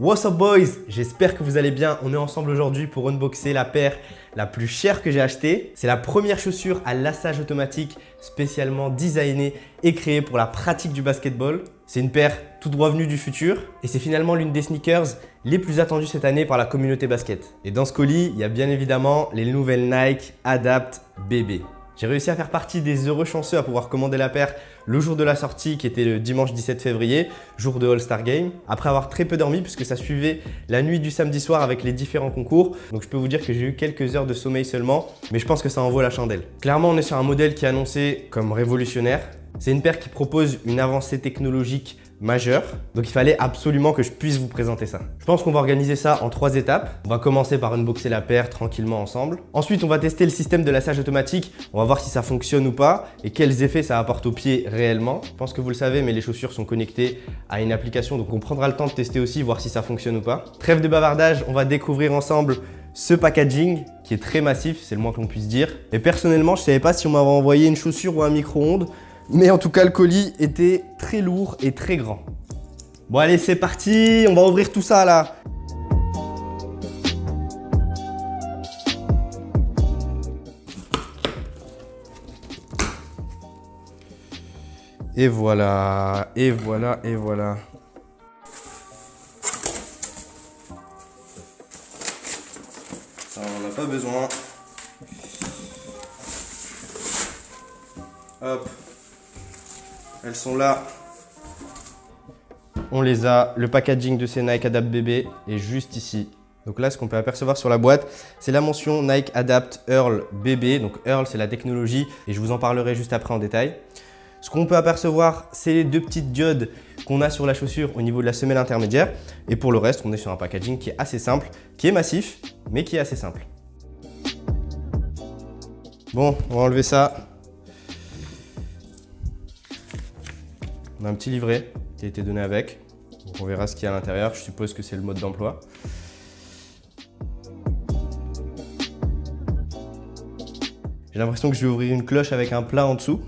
What's up boys? J'espère que vous allez bien. On est ensemble aujourd'hui pour unboxer la paire la plus chère que j'ai achetée. C'est la première chaussure à lassage automatique spécialement designée et créée pour la pratique du basketball. C'est une paire tout droit venue du futur et c'est finalement l'une des sneakers les plus attendues cette année par la communauté basket. Et dans ce colis, il y a bien évidemment les nouvelles Nike Adapt BB. J'ai réussi à faire partie des heureux chanceux à pouvoir commander la paire le jour de la sortie qui était le dimanche 17 février, jour de All-Star Game, après avoir très peu dormi puisque ça suivait la nuit du samedi soir avec les différents concours. Donc je peux vous dire que j'ai eu quelques heures de sommeil seulement, mais je pense que ça en vaut la chandelle. Clairement, on est sur un modèle qui est annoncé comme révolutionnaire. C'est une paire qui propose une avancée technologique majeure, donc il fallait absolument que je puisse vous présenter ça. Je pense qu'on va organiser ça en 3 étapes. On va commencer par unboxer la paire tranquillement ensemble. Ensuite, on va tester le système de lassage automatique. On va voir si ça fonctionne ou pas et quels effets ça apporte au pied réellement. Je pense que vous le savez, mais les chaussures sont connectées à une application, donc on prendra le temps de tester aussi, voir si ça fonctionne ou pas. Trêve de bavardage, on va découvrir ensemble ce packaging qui est très massif, c'est le moins qu'on puisse dire. Et personnellement, je ne savais pas si on m'avait envoyé une chaussure ou un micro-ondes. Mais en tout cas, le colis était très lourd et très grand. Bon allez, c'est parti, on va ouvrir tout ça là. Et voilà, et voilà, et voilà. Ça, on n'en a pas besoin. Hop. Elles sont là, on les a. Le packaging de ces Nike Adapt BB est juste ici. Donc là, ce qu'on peut apercevoir sur la boîte, c'est la mention Nike Adapt Earl BB. Donc Earl, c'est la technologie et je vous en parlerai juste après en détail. Ce qu'on peut apercevoir, c'est les 2 petites diodes qu'on a sur la chaussure au niveau de la semelle intermédiaire. Et pour le reste, on est sur un packaging qui est assez simple, qui est massif, mais qui est assez simple. Bon, on va enlever ça. On a un petit livret qui a été donné avec. Donc on verra ce qu'il y a à l'intérieur. Je suppose que c'est le mode d'emploi. J'ai l'impression que je vais ouvrir une cloche avec un plat en dessous.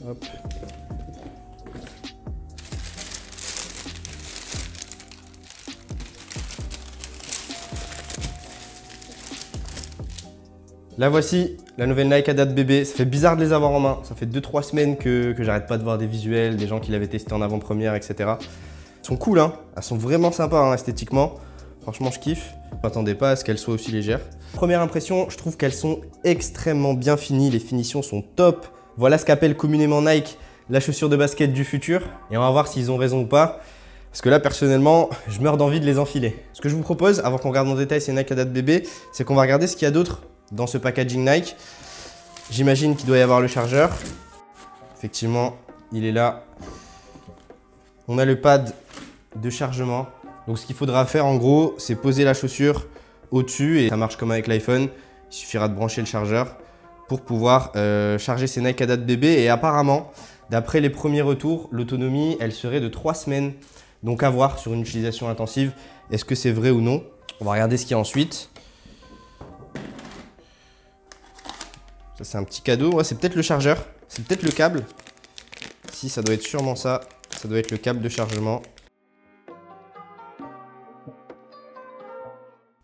Hop. La voici, la nouvelle Nike Adapt BB. Ça fait bizarre de les avoir en main. Ça fait 2-3 semaines que j'arrête pas de voir des visuels, des gens qui l'avaient testé en avant-première, etc. Elles sont cool, hein. Elles sont vraiment sympas hein, esthétiquement. Franchement, je kiffe. Je m'attendais pas à ce qu'elles soient aussi légères. Première impression, je trouve qu'elles sont extrêmement bien finies. Les finitions sont top. Voilà ce qu'appelle communément Nike la chaussure de basket du futur. Et on va voir s'ils ont raison ou pas. Parce que là, personnellement, je meurs d'envie de les enfiler. Ce que je vous propose, avant qu'on regarde en détail ces Nike Adapt BB, c'est qu'on va regarder ce qu'il y a d'autre dans ce packaging Nike. J'imagine qu'il doit y avoir le chargeur. Effectivement, il est là. On a le pad de chargement. Donc ce qu'il faudra faire en gros, c'est poser la chaussure au-dessus et ça marche comme avec l'iPhone. Il suffira de brancher le chargeur pour pouvoir charger ces Nike Adapt BB. Et apparemment, d'après les premiers retours, l'autonomie, elle serait de 3 semaines. Donc à voir sur une utilisation intensive, est-ce que c'est vrai ou non. On va regarder ce qu'il y a ensuite. Ça, c'est un petit cadeau. Ouais, c'est peut-être le chargeur. C'est peut-être le câble. Si, ça doit être sûrement ça. Ça doit être le câble de chargement.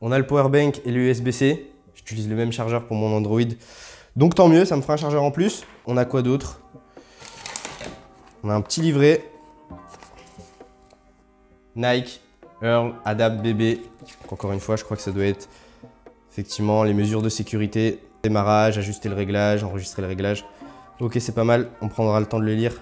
On a le powerbank et le USB-C. J'utilise le même chargeur pour mon Android. Donc tant mieux, ça me fera un chargeur en plus. On a quoi d'autre? On a un petit livret. Nike Earl Adapt BB. Donc, encore une fois, je crois que ça doit être effectivement les mesures de sécurité. Démarrage, ajuster le réglage, enregistrer le réglage. Ok, c'est pas mal. On prendra le temps de le lire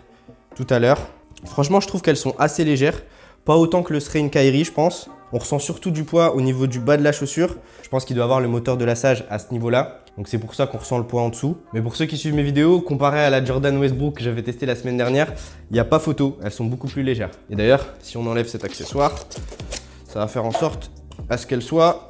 tout à l'heure. Franchement, je trouve qu'elles sont assez légères. Pas autant que le Strain Kyrie, je pense. On ressent surtout du poids au niveau du bas de la chaussure. Je pense qu'il doit avoir le moteur de lassage à ce niveau-là. Donc c'est pour ça qu'on ressent le poids en dessous. Mais pour ceux qui suivent mes vidéos, comparé à la Jordan Westbrook que j'avais testée la semaine dernière, il n'y a pas photo. Elles sont beaucoup plus légères. Et d'ailleurs, si on enlève cet accessoire, ça va faire en sorte à ce qu'elle soit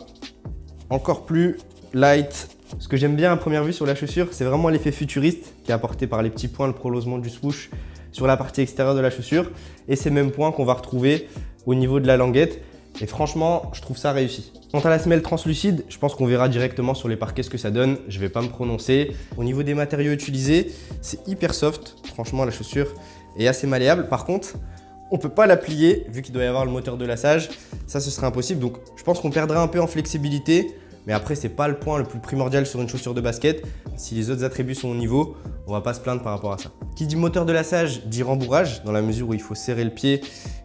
encore plus light. Ce que j'aime bien à première vue sur la chaussure, c'est vraiment l'effet futuriste qui est apporté par les petits points, le prolongement du swoosh sur la partie extérieure de la chaussure et ces mêmes points qu'on va retrouver au niveau de la languette. Et franchement, je trouve ça réussi. Quant à la semelle translucide, je pense qu'on verra directement sur les parquets ce que ça donne. Je ne vais pas me prononcer. Au niveau des matériaux utilisés, c'est hyper soft. Franchement, la chaussure est assez malléable. Par contre, on peut pas la plier vu qu'il doit y avoir le moteur de lassage. Ça, ce serait impossible. Donc, je pense qu'on perdra un peu en flexibilité. Mais après, c'est pas le point le plus primordial sur une chaussure de basket. Si les autres attributs sont au niveau, on va pas se plaindre par rapport à ça. Qui dit moteur de lassage dit rembourrage, dans la mesure où il faut serrer le pied.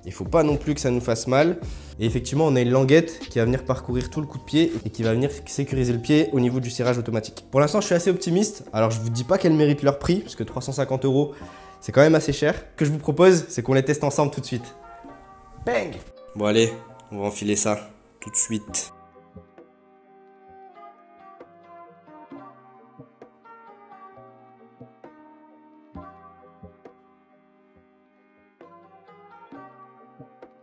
Il faut pas non plus que ça nous fasse mal. Et effectivement, on a une languette qui va venir parcourir tout le coup de pied et qui va venir sécuriser le pied au niveau du serrage automatique. Pour l'instant, je suis assez optimiste. Alors, je vous dis pas qu'elles méritent leur prix, parce que 350 €, c'est quand même assez cher. Ce que je vous propose, c'est qu'on les teste ensemble tout de suite. Bang! Bon allez, on va enfiler ça tout de suite.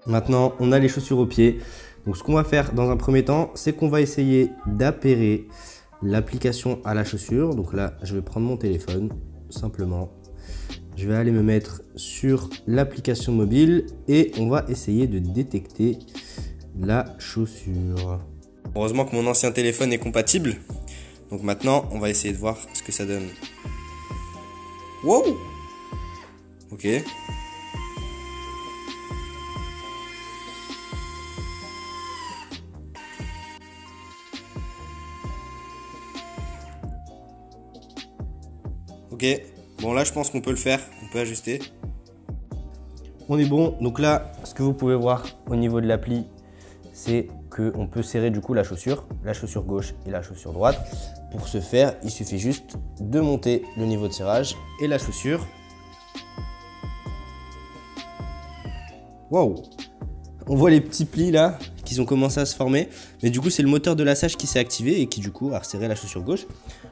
Maintenant, on a les chaussures aux pieds. Donc, ce qu'on va faire dans un premier temps, c'est qu'on va essayer d'appairer l'application à la chaussure. Donc là, je vais prendre mon téléphone, simplement. Je vais aller me mettre sur l'application mobile et on va essayer de détecter la chaussure. Heureusement que mon ancien téléphone est compatible. Donc maintenant, on va essayer de voir ce que ça donne. Wow! Ok. Ok, bon là je pense qu'on peut le faire, on peut ajuster. On est bon, donc là ce que vous pouvez voir au niveau de l'appli, c'est qu'on peut serrer du coup la chaussure gauche et la chaussure droite. Pour ce faire, il suffit juste de monter le niveau de serrage et la chaussure. Waouh! On voit les petits plis là qui ont commencé à se former, mais du coup c'est le moteur de lassage qui s'est activé et qui du coup a resserré la chaussure gauche.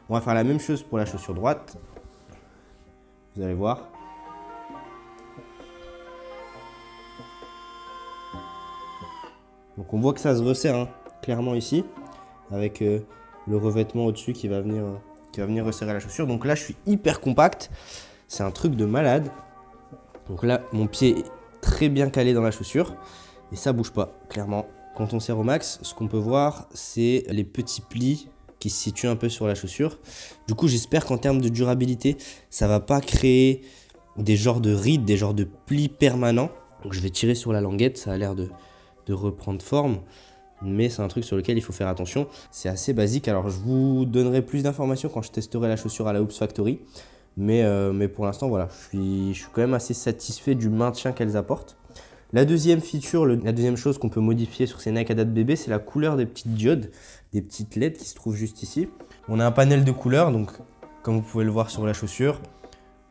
On va faire la même chose pour la chaussure droite. Vous allez voir. Donc on voit que ça se resserre hein, clairement ici, avec le revêtement au-dessus qui va venir resserrer la chaussure. Donc là je suis hyper compact, c'est un truc de malade. Donc là mon pied est très bien calé dans la chaussure et ça bouge pas, clairement. Quand on serre au max, ce qu'on peut voir c'est les petits plis qui se situe un peu sur la chaussure. Du coup, j'espère qu'en termes de durabilité, ça va pas créer des genres de rides, des genres de plis permanents. Donc je vais tirer sur la languette, ça a l'air de reprendre forme. Mais c'est un truc sur lequel il faut faire attention. C'est assez basique, alors je vous donnerai plus d'informations quand je testerai la chaussure à la Hoops Factory. Mais pour l'instant, voilà, je suis quand même assez satisfait du maintien qu'elles apportent. La deuxième feature, la deuxième chose qu'on peut modifier sur ces Nike Adapt BB, c'est la couleur des petites diodes, des petites LED qui se trouvent juste ici. On a un panel de couleurs, donc comme vous pouvez le voir sur la chaussure,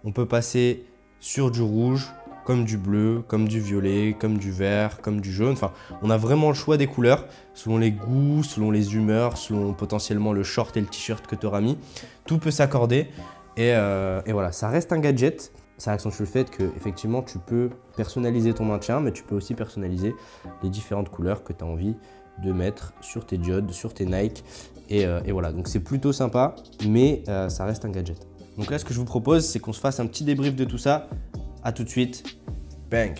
on peut passer sur du rouge, comme du bleu, comme du violet, comme du vert, comme du jaune. Enfin, on a vraiment le choix des couleurs, selon les goûts, selon les humeurs, selon potentiellement le short et le t-shirt que tu auras mis. Tout peut s'accorder et voilà, ça reste un gadget. Ça accentue le fait que effectivement tu peux personnaliser ton maintien, mais tu peux aussi personnaliser les différentes couleurs que tu as envie de mettre sur tes diodes, sur tes Nike. Et voilà, donc c'est plutôt sympa, mais ça reste un gadget. Donc là, ce que je vous propose, c'est qu'on se fasse un petit débrief de tout ça. À tout de suite. Bang!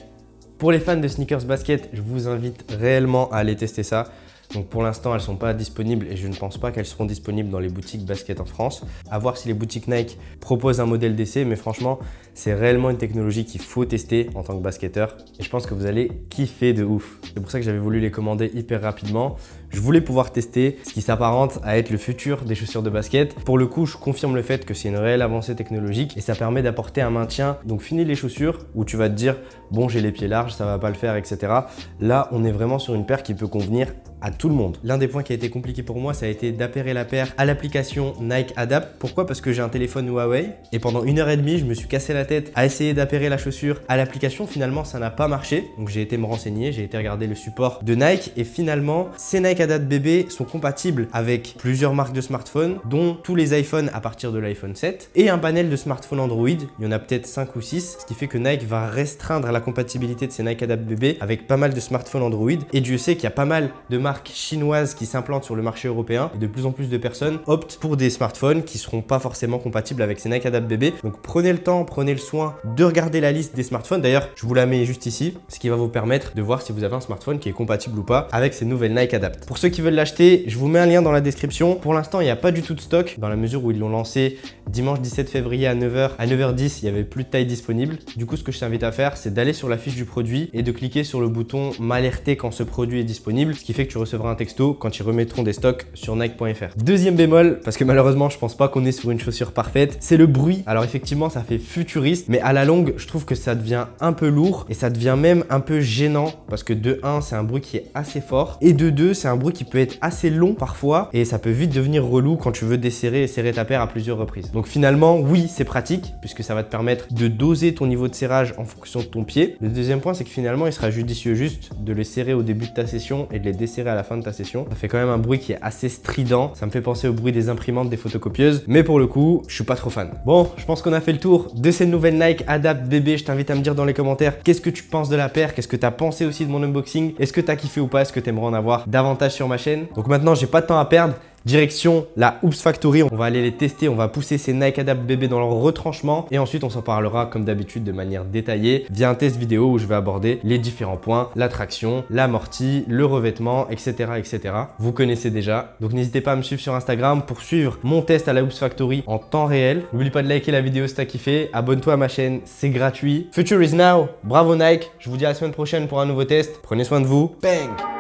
Pour les fans de sneakers basket, je vous invite réellement à aller tester ça. Donc pour l'instant, elles ne sont pas disponibles et je ne pense pas qu'elles seront disponibles dans les boutiques basket en France. À voir si les boutiques Nike proposent un modèle d'essai, mais franchement, c'est réellement une technologie qu'il faut tester en tant que basketteur. Et je pense que vous allez kiffer de ouf. C'est pour ça que j'avais voulu les commander hyper rapidement. Je voulais pouvoir tester ce qui s'apparente à être le futur des chaussures de basket. Pour le coup, je confirme le fait que c'est une réelle avancée technologique et ça permet d'apporter un maintien. Donc fini les chaussures où tu vas te dire « bon, j'ai les pieds larges, ça va pas le faire, etc. » Là, on est vraiment sur une paire qui peut convenir à tout le monde. L'un des points qui a été compliqué pour moi, ça a été d'appairer la paire à l'application Nike Adapt. Pourquoi? Parce que j'ai un téléphone Huawei et pendant 1h30, je me suis cassé la tête à essayer d'appairer la chaussure à l'application. Finalement, ça n'a pas marché. Donc j'ai été me renseigner, j'ai été regarder le support de Nike et finalement, ces Nike Adapt BB sont compatibles avec plusieurs marques de smartphones, dont tous les iPhones à partir de l'iPhone 7 et un panel de smartphones Android. Il y en a peut-être 5 ou 6, ce qui fait que Nike va restreindre la compatibilité de ces Nike Adapt BB avec pas mal de smartphones Android. Et Dieu sait qu'il y a pas mal de marques marques chinoises qui s'implantent sur le marché européen et de plus en plus de personnes optent pour des smartphones qui seront pas forcément compatibles avec ces Nike Adapt BB. Donc prenez le temps, prenez le soin de regarder la liste des smartphones. D'ailleurs, je vous la mets juste ici, ce qui va vous permettre de voir si vous avez un smartphone qui est compatible ou pas avec ces nouvelles Nike Adapt. Pour ceux qui veulent l'acheter, je vous mets un lien dans la description. Pour l'instant, il n'y a pas du tout de stock dans la mesure où ils l'ont lancé dimanche 17 février à 9h. À 9h10, il n'y avait plus de taille disponible. Du coup, ce que je t'invite à faire, c'est d'aller sur la fiche du produit et de cliquer sur le bouton m'alerter quand ce produit est disponible, ce qui fait que tu recevras un texto quand ils remettront des stocks sur Nike.fr. Deuxième bémol, parce que malheureusement, je pense pas qu'on est sur une chaussure parfaite, c'est le bruit. Alors effectivement, ça fait futuriste, mais à la longue, je trouve que ça devient un peu lourd et ça devient même un peu gênant parce que de 1, c'est un bruit qui est assez fort et de 2, c'est un bruit qui peut être assez long parfois et ça peut vite devenir relou quand tu veux desserrer et serrer ta paire à plusieurs reprises. Donc finalement, oui, c'est pratique puisque ça va te permettre de doser ton niveau de serrage en fonction de ton pied. Le deuxième point, c'est que finalement, il sera judicieux juste de les serrer au début de ta session et de les desserrer à la fin de ta session. Ça fait quand même un bruit qui est assez strident. Ça me fait penser au bruit des imprimantes des photocopieuses, mais pour le coup, je suis pas trop fan. Bon, je pense qu'on a fait le tour de cette nouvelle Nike Adapt BB. Je t'invite à me dire dans les commentaires qu'est-ce que tu penses de la paire, qu'est-ce que tu as pensé aussi de mon unboxing, est-ce que tu as kiffé ou pas, est-ce que tu aimerais en avoir davantage sur ma chaîne. Donc maintenant, j'ai pas de temps à perdre. Direction la Oops Factory, on va aller les tester, on va pousser ces Nike Adapt BB dans leur retranchement et ensuite on s'en parlera comme d'habitude de manière détaillée via un test vidéo où je vais aborder les différents points, la traction, l'amorti, le revêtement, etc. etc. Vous connaissez déjà, donc n'hésitez pas à me suivre sur Instagram pour suivre mon test à la Oops Factory en temps réel. N'oublie pas de liker la vidéo si t'as kiffé, abonne-toi à ma chaîne, c'est gratuit. Future is now, bravo Nike, je vous dis à la semaine prochaine pour un nouveau test, prenez soin de vous, bang!